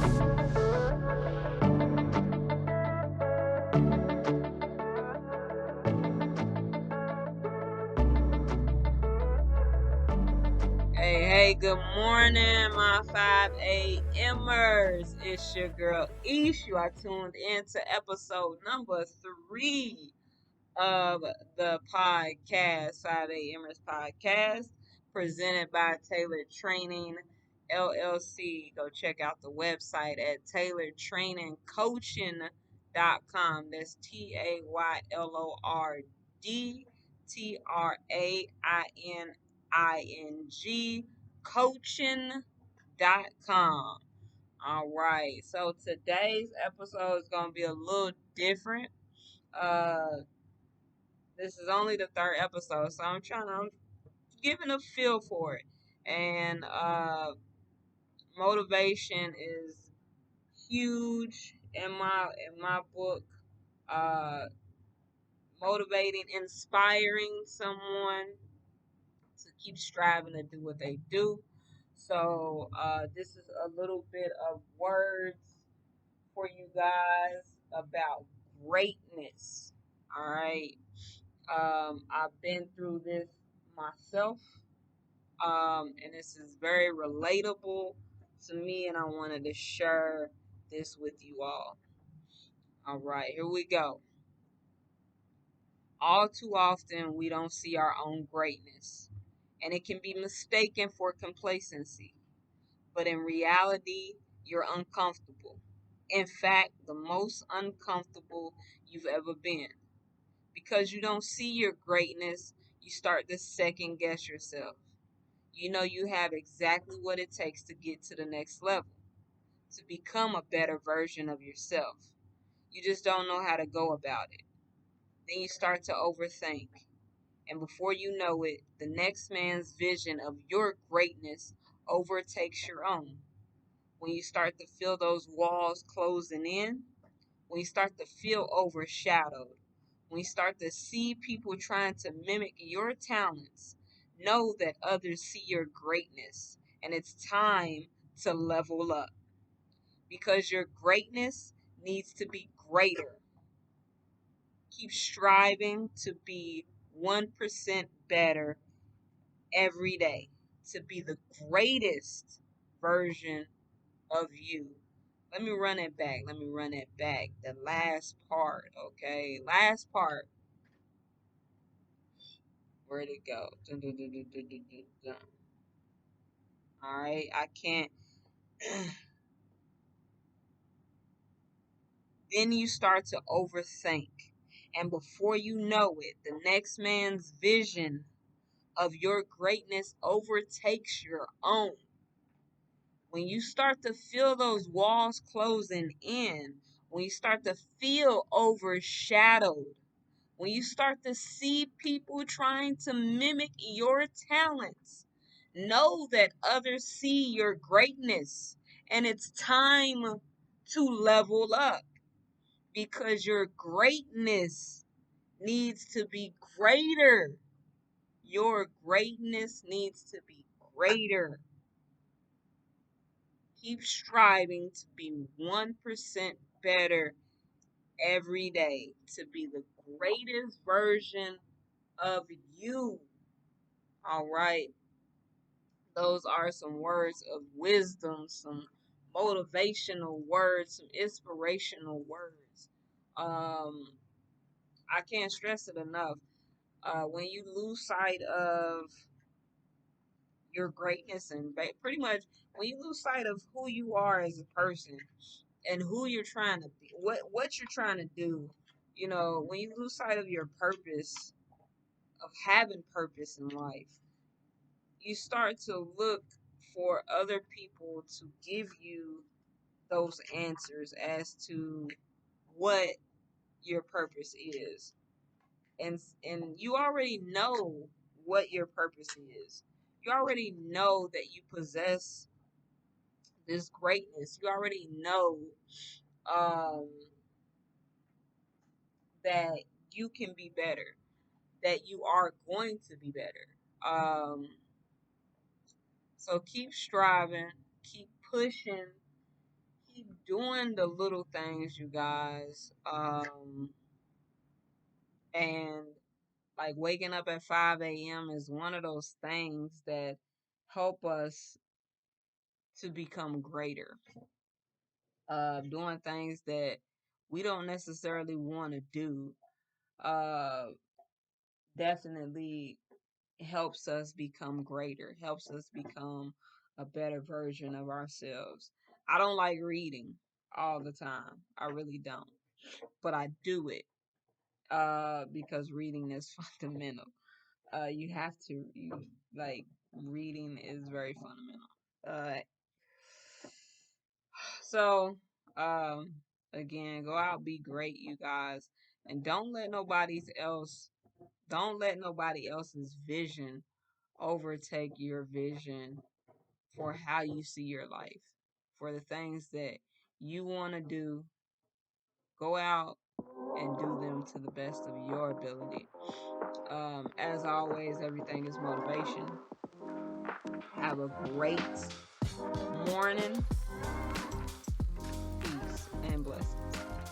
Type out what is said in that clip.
Hey, good morning, my 5 AM-ERS. It's your girl Isha. You are tuned in to episode number 3 of the podcast, 5 AM-ERS podcast, presented by Tailored Training LLC. Go check out the website at tailoredtrainingcoaching.com. That's TAYLORDTRAINING coaching.com. All right. So today's episode is going to be a little different. Uh this is only the third episode, so I'm giving a feel for it. And motivation is huge in my book. Uh Motivating, inspiring someone to keep striving to do what they do. So this is a little bit of words for you guys about greatness. All right. I've been through this myself, and this is very relatable to me, and I wanted to share this with you all. All right, here we go. All too often, we don't see our own greatness, and it can be mistaken for complacency. But in reality, you're uncomfortable. In fact, the most uncomfortable you've ever been. Because you don't see your greatness, you start to second guess yourself. You know you have exactly what it takes to get to the next level, to become a better version of yourself. You just don't know how to go about it. Then you start to overthink. And before you know it, the next man's vision of your greatness overtakes your own. When you start to feel those walls closing in, when you start to feel overshadowed, when you start to see people trying to mimic your talents, know that others see your greatness and it's time to level up because your greatness needs to be greater. Keep striving to be 1% better every day, to be the greatest version of you. Let me run it back. Let me run it back. The last part, okay? Last part. Where'd it go? Dun, dun, dun, dun, dun, dun, dun, dun. All right, I can't. Then you start to overthink. And before you know it, the next man's vision of your greatness overtakes your own. When you start to feel those walls closing in, when you start to feel overshadowed, when you start to see people trying to mimic your talents, know that others see your greatness and it's time to level up because your greatness needs to be greater. Your greatness needs to be greater. Keep striving to be 1% better every day, to be the greatest version of you. All right. Those are some words of wisdom, some motivational words, some inspirational words. Um, I can't stress it enough. When you lose sight of your greatness and pretty much when you lose sight of who you are as a person and who you're trying to be, what you're trying to do, when you lose sight of your purpose, of having purpose in life, you start to look for other people to give you those answers as to what your purpose is. And you already know what your purpose is. You already know that you possess this greatness. You already know um, that you can be better, that you are going to be better. Um, so keep striving, keep pushing, keep doing the little things, you guys, and like waking up at 5 a.m. is one of those things that help us to become greater. Doing things that we don't necessarily want to do uh, definitely helps us become greater, helps us become a better version of ourselves. I don't like reading all the time. I really don't. But I do it because reading is fundamental. You have to like reading is very fundamental. Uh so um again, go out, be great, you guys, and don't let nobody else's vision overtake your vision for how you see your life, for the things that you want to do. Go out and do them to the best of your ability. As always, everything is motivation. Have a great morning. Peace and blessings.